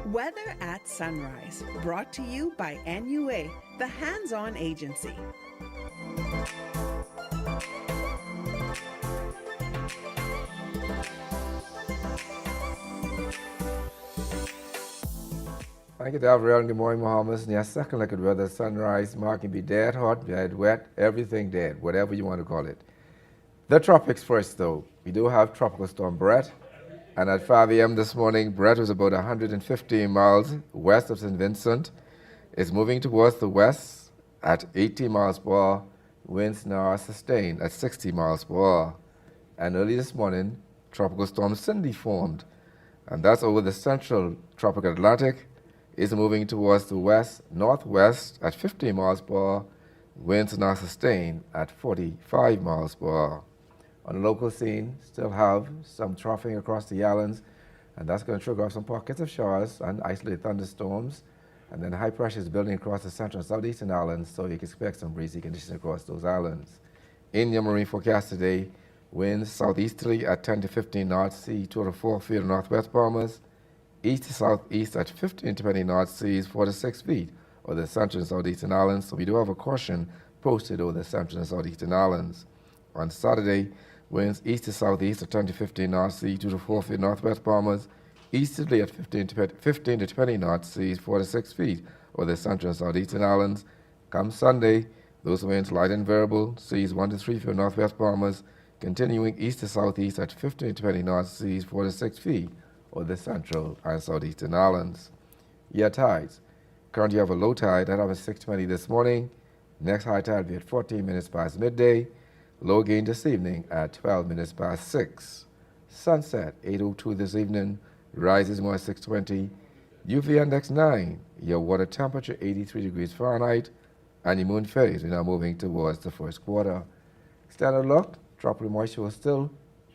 Weather at Sunrise, brought to you by NUA, the hands-on agency. Thank you, Davriel. Good morning, Bahamas. And your second look at weather, sunrise, marking be dead hot, dead wet, everything dead, whatever you want to call it. The tropics first, though. We do have Tropical Storm Brett. And at 5 a.m. this morning, Brett was about 115 miles west of St. Vincent. It's moving towards the west at 80 miles per hour. Winds now are sustained at 60 miles per hour. And early this morning, Tropical Storm Cindy formed. And that's over the central tropical Atlantic. It's moving towards the west-northwest at 50 miles per hour. Winds are now sustained at 45 miles per hour. On the local scene, still have some troughing across the islands, and that's going to trigger off some pockets of showers and isolated thunderstorms. And then high pressure is building across the central and southeastern islands, so you can expect some breezy conditions across those islands. In your marine forecast today, winds southeasterly at 10 to 15 knots, sea 2 to 4 feet of northwest Bahamas, east to southeast at 15 to 20 knots, seas 4 to 6 feet over the central and southeastern islands. So we do have a caution posted over the central and southeastern islands. On Saturday, winds east to southeast at 10 to 15 knots, sea 2 to 4 feet northwest Bahamas, easterly at 15 to 20 knots, seas 4 to 6 feet over the central and southeastern islands. Come Sunday, those winds light and variable, seas 1 to 3 feet northwest Bahamas, continuing east to southeast at 15 to 20 knots, seas 4 to 6 feet over the central and southeastern islands. Year tides. Currently you have a low tide at around 6:20 this morning. Next high tide will be at 14 minutes past midday. Low again this evening at 12 minutes past 6. Sunset 8:02 this evening. Rises more at 6:20. UV index 9. Your water temperature 83 degrees Fahrenheit. And the moon phase, we're now moving towards the first quarter. Standard look, tropical moisture will still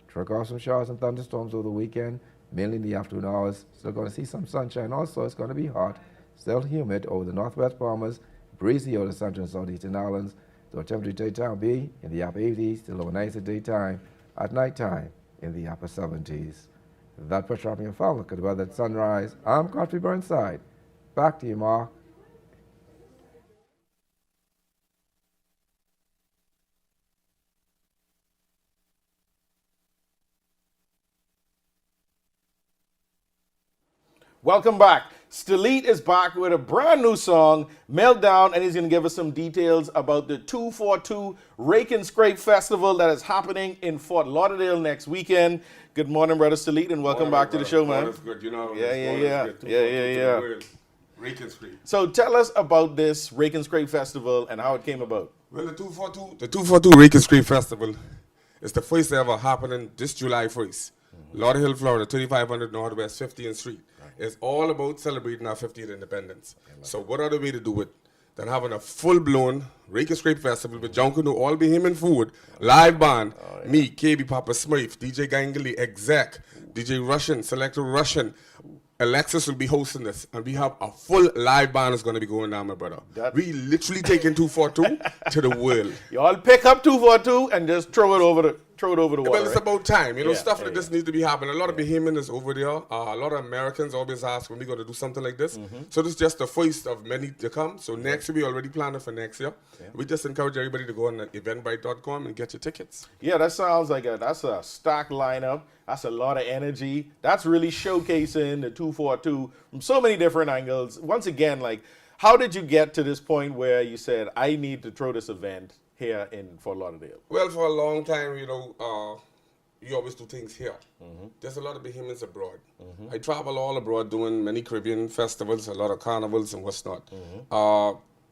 trigger off some showers and thunderstorms over the weekend, mainly in the afternoon hours. Still going to see some sunshine. Also, it's going to be hot, still humid over the northwest Bahamas, breezy over the central and southeastern islands. So temperature daytime will be in the upper 80s to lower 90s at daytime. At nighttime, in the upper 70s. That puts up your follow. Look at the weather at sunrise. I'm Godfrey Burnside. Back to you, Mark. Welcome back. Stileet is back with a brand new song, Meltdown, and he's going to give us some details about the 242 Rake and Scrape Festival that is happening in Fort Lauderdale next weekend. Good morning, Brother Stileet, and welcome back to the show, man. That's good, you know. Yeah. Rake and Scrape. So tell us about this Rake and Scrape Festival and how it came about. Well, the 242 Rake and Scrape Festival is the first ever happening this July 1st. Lauderdale, Florida, 3500 Northwest 50th Street. It's all about celebrating our 50th independence. So what other way to do it than having a full-blown Rake and Scrape Festival with John Canoe, all Bahamian food, live band, me, KB Papa Smurf, DJ Gangley, Exec, DJ Russian, Selector Russian. Alexis will be hosting this, and we have a full live band that's going to be going down, my brother. We literally taking 242 to the world. You all pick up 242 and just throw it over the water. Well, it's about time. You know, stuff like this needs to be happening. A lot of Bahamians is over there. A lot of Americans always ask when we're going to do something like this. So this is just the first of many to come. So next year, we already planning for next year. We just encourage everybody to go on eventbrite.com and get your tickets. Yeah, that sounds like that's a stacked lineup. That's a lot of energy. That's really showcasing the 242 from so many different angles. Once again, like, how did you get to this point where you said, I need to throw this event here in Fort Lauderdale? Well, for a long time, you know, you always do things here. There's a lot of Bahamians abroad. I travel all abroad doing many Caribbean festivals, a lot of carnivals and what's not.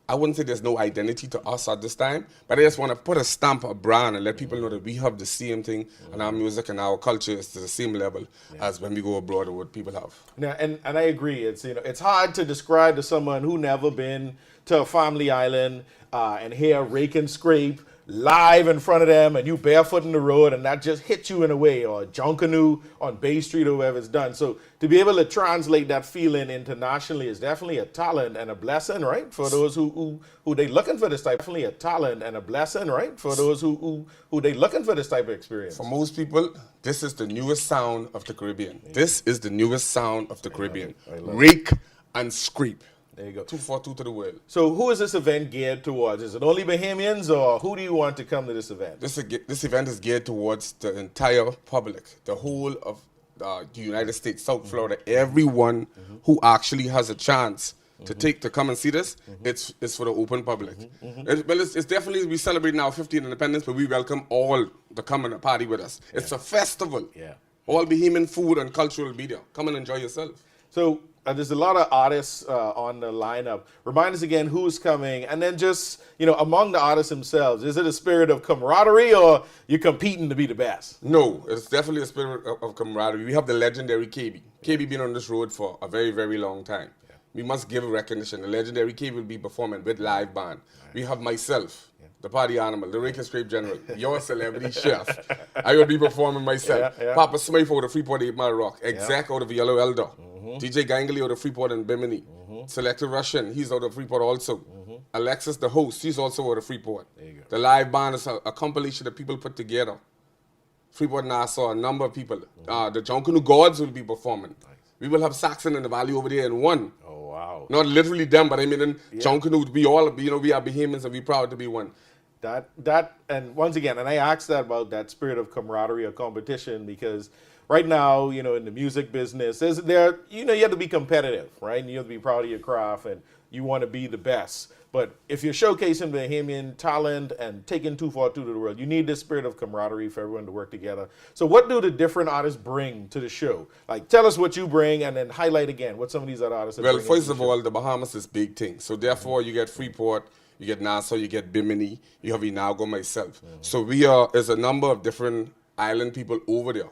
I wouldn't say there's no identity to us at this time, but I just want to put a stamp, a brand, and let people know that we have the same thing, and our music and our culture is to the same level as when we go abroad or what people have. Yeah, and I agree. It's, you know, it's hard to describe to someone who never been to a family island and hear Rake and Scrape live in front of them, and you barefoot in the road, and that just hits you in a way, or John Canoe on Bay Street or wherever it's done. So to be able to translate that feeling internationally is definitely a talent and a blessing, right? For those who they looking for this type, definitely a talent and a blessing, right? For those who they looking for this type of experience. For most people, this is the newest sound of the Caribbean. This is the newest sound of the Caribbean. Rake and Scrape. There you go. 242 to the world. So who is this event geared towards? Is it only Bahamians, or who do you want to come to this event? This event is geared towards the entire public, the whole of the United States, South Florida. Everyone who actually has a chance to come and see this, it's for the open public. It's definitely, we celebrating our 50th independence, but we welcome all to come and party with us. It's a festival. All Bahamian food and cultural media. Come and enjoy yourself. So there's a lot of artists on the lineup. Remind us again who's coming, and then just, you know, among the artists themselves, is it a spirit of camaraderie, or you're competing to be the best? No, it's definitely a spirit of camaraderie. We have the legendary KB. KB been on this road for a very, very long time. we must give recognition. The legendary K will be performing with live band. We have myself, the party animal, the Rake and Scrape General, your celebrity chef. I will be performing myself. Papa Smith out of Freeport 8 Mile Rock. Exec out of Yellow Elder. DJ Gangley out of Freeport and Bimini. Selector Russian, he's out of Freeport also. Alexis, the host, he's also out of Freeport. The live band is a compilation that people put together. Freeport Nassau, a number of people. The Jonkunu Gods will be performing. We will have Saxon in the valley over there in one. Oh, wow. Not literally them, but I mean, in Jonkunu, we all, we are Bahamians and we're proud to be one. And once again, and I asked that about that spirit of camaraderie or competition because right now, in the music business, you have to be competitive, right? And you have to be proud of your craft and you want to be the best. But if you're showcasing Bahamian talent and taking 242 to the world, you need this spirit of camaraderie for everyone to work together. So what do the different artists bring to the show? Like, tell us what you bring and then highlight again what some of these other artists are Well, bringing first to of the show. all, the Bahamas is big thing. So therefore, you get Freeport, you get Nassau, you get Bimini, you have Inago, myself. So there's a number of different island people over there.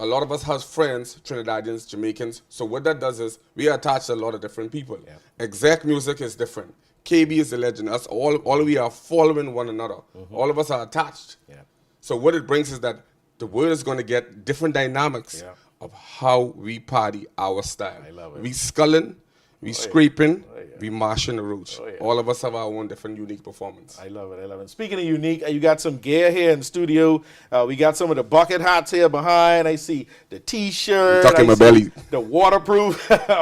A lot of us have friends, Trinidadians, Jamaicans. So what that does is we attach a lot of different people. Exec music is different. KB is a legend. Us all we are following one another. All of us are attached. So what it brings is that the world is going to get different dynamics of how we party our style. I love it. We sculling, we scraping, we marching the roach. All of us have our own different unique performance. I love it. Speaking of unique, you got some gear here in the studio. We got some of the bucket hats here behind. I see the T-shirt. Tucking my belly. The waterproof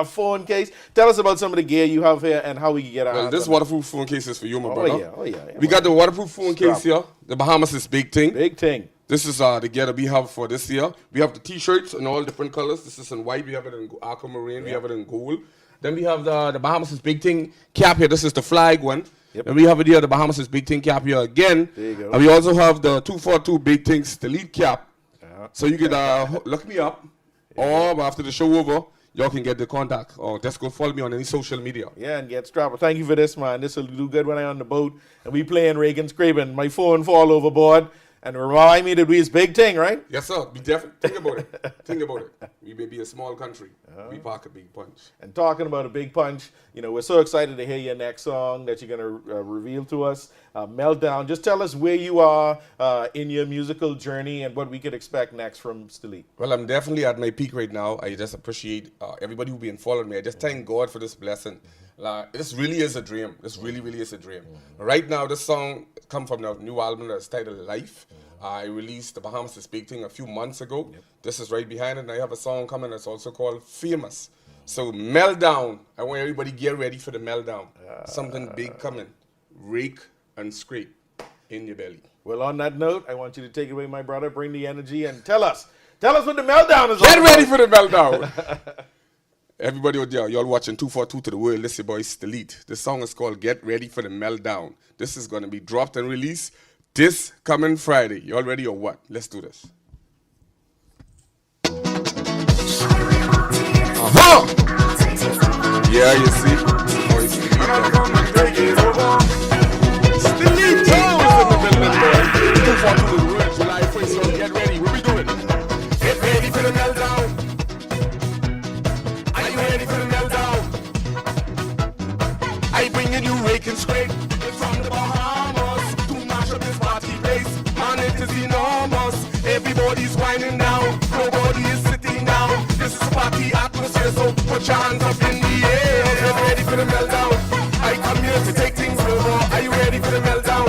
phone case. Tell us about some of the gear you have here and how we can get our Well, hands this on waterproof phone case is for you, my brother. Oh, yeah. We got the waterproof phone case here. The Bahamas is big thing. Big thing. This is the gear that we have for this year. We have the T-shirts in all different colors. This is in white. We have it in aquamarine. We have it in gold. Then we have the Bahamas is big thing cap here. This is the flag one. And we have it here, the Bahamas is big thing cap here again. There you go. And we also have the 242 big thing Stileet cap. So you can look me up. Or after the show over, y'all can get the contact. Or just go follow me on any social media. Yeah, and get strapped. Thank you for this, man. This will do good when I'm on the boat. And we playing Reagan Scraping. My phone fall overboard. And remind me that we is big thing, right? Yes, sir. Be definitely. Think about it. Think about it. We may be a small country. We park a big punch. And talking about a big punch, we're so excited to hear your next song that you're going to reveal to us, Meltdown. Just tell us where you are in your musical journey and what we could expect next from Stileet. Well, I'm definitely at my peak right now. I just appreciate everybody who's been following me. I just thank God for this blessing. This really is a dream. This really, really is a dream. Right now, this song comes from the new album that's titled Life. I released the Bahamas is Big Thing a few months ago. This is right behind it, and I have a song coming that's also called Famous. So Meltdown. I want everybody get ready for the meltdown. Something big coming. Rake and scrape in your belly. Well, on that note, I want you to take it away, my brother. Bring the energy and tell us what the meltdown is all Get about. ready for the meltdown. Everybody out there, y'all watching 242 to the world. This is your boy Stileet. This song is called Get Ready for the Meltdown. This is going to be dropped and released this coming Friday. Y'all ready or what? Let's do this. Yeah, you see? Boy, Stileet Thompson in the building, boy. 242 to the world, July 1st. Y'all get ready. What we doing? Get ready for the meltdown. Are you ready for the meltdown? I bringing you Rake and Scrape from the Bahamas to mash up this party place. Man, it is enormous. Everybody's winding down. Nobody is sitting down. This is a party atmosphere, so put your hands up in the air. Get ready for the meltdown. I come here to take things over. Are you ready for the meltdown?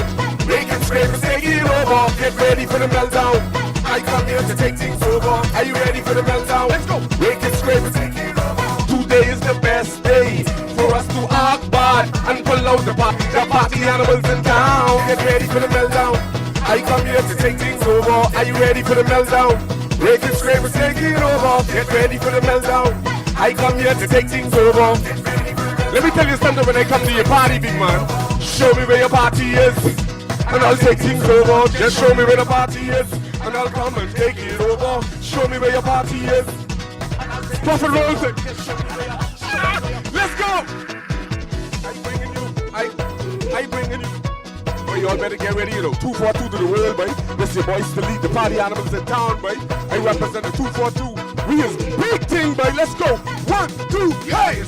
Rake and Scrape is taking over. Get ready for the meltdown. I come here to take things over. Are you ready for the meltdown? Let's go. Rake and Scrape is taking over. Today is the best day for us to act bad and pull out the party animals in town. Get ready for the meltdown. I come here to take things over. Are you ready for the meltdown? Rake and Scrape is taking over. Get ready for the meltdown. I come here to take things over. Let me tell you something when I come to your party, big man. Show me where your party is, and I'll take things over. Just show me where the party is, and I'll come and take it over. Show me where your party is. Prophet Rolle. Let's go! I bringing you. Boy, y'all better get ready, 242 to the world, boy. This your boy Stileet, the party animals in town, boy. I represent the 242. We is big thing, boy. Let's go. 1, 2, hey!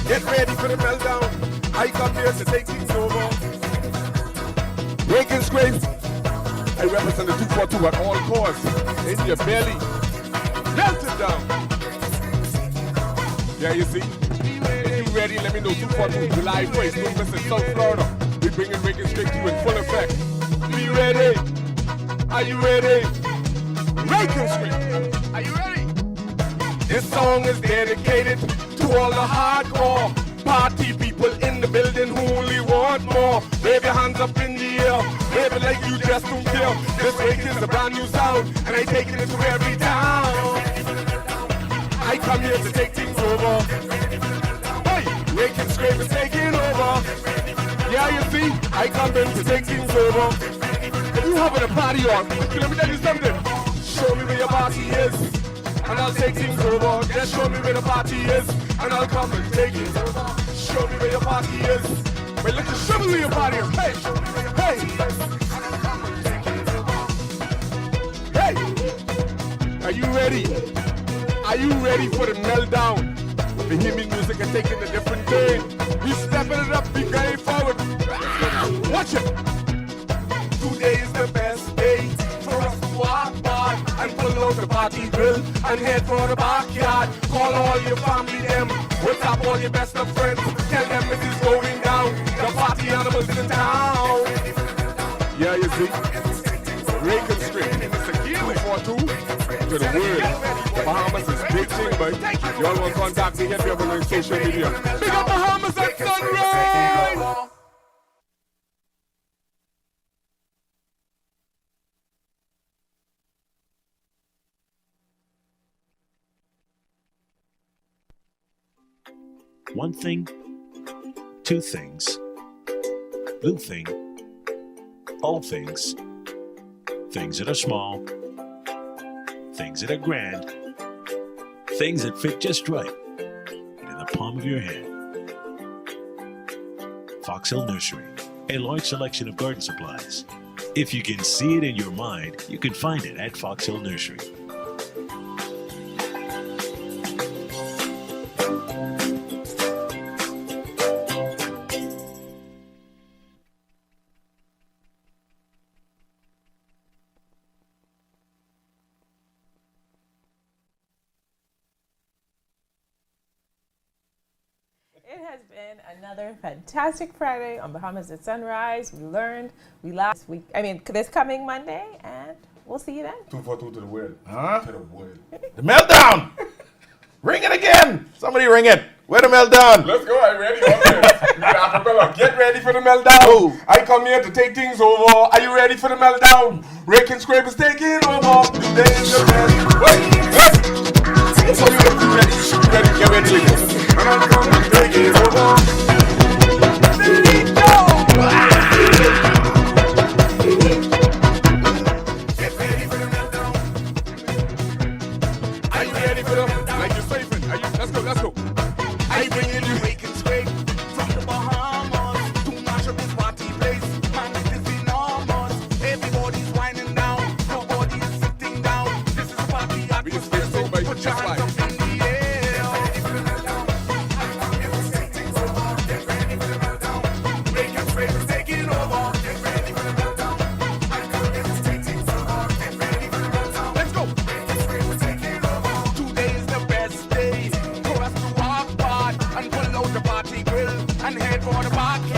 Get ready for the meltdown. I come here to take things over. Break and scrape. I represent the 242 at all costs. In your belly. Melt it down. Yeah, you see? If you ready, let me know. 242 July 1st. Don't miss it. South Florida. We bringing Break and Scrape to you in full effect. Be ready. Are you ready? Break and Scrape. Are you ready? This song is dedicated to all the hardcore party people in the building who only want more. Wave your hands up in the air, wave it like you just don't care. This break is a brand new sound, and I taking it to every town. I come here to take things over. Hey, Break and Scrape is taking over. Yeah, you see, I come in to take things over. If you having a party on, let me tell you something. Show me where your party is, and I'll take things over. Just show me where the party is, and I'll come and take it over. Show me where your party is. Wait, let's just show me where your party is. Hey, hey, hey. Are you ready? Are you ready for the meltdown? The hymning music is taking a different turn. We stepping it up, we going forward. Watch it. Today is the best day for us to walk by and pull out the party grill and head for the backyard. Call all your family them, what's up all your best of friends. Tell them it is going down, the party animals in town. Yeah, you see, Break and Scrape, it's a key 242 to the world. The Bahamas is big thing, but y'all want to contact me, hit me up on social media. Big up Bahamas at sunrise! One thing, two things. Blue thing, all things. Things that are small, things that are grand, things that fit just right in the palm of your hand. Fox Hill Nursery, a large selection of garden supplies. If you can see it in your mind, you can find it at Fox Hill Nursery. It has been another fantastic Friday on Bahamas at Sunrise. We learned, we laughed. This coming Monday, and we'll see you then. 242 to the world. Huh? To the world. The meltdown! Ring it again! Somebody ring it. Where the meltdown? Let's go, I'm ready. Get ready for the meltdown. I come here to take things over. Are you ready for the meltdown? Break and Scrape is taking over. Today is the best. Wait. So you ready? Get ready. And I'm coming to take it over. Get ready for the meltdown. Are you ready for the meltdown? Like you're saving. Let's go. I bring in you Break and Scrape from the Bahamas to mash up this party place. Man, it is enormous. Everybody's winding down. Nobody is sitting down. This is a party atmosphere, so put your hands up in the air. Get ready for the meltdown. Break and Scrape is taking over. Get ready for the meltdown. I come here to take things over. Get ready for the meltdown. Let's go. Break and Scrape is taking over. Today is the best day for us to walk by and pull out the party grill and head for the backyard.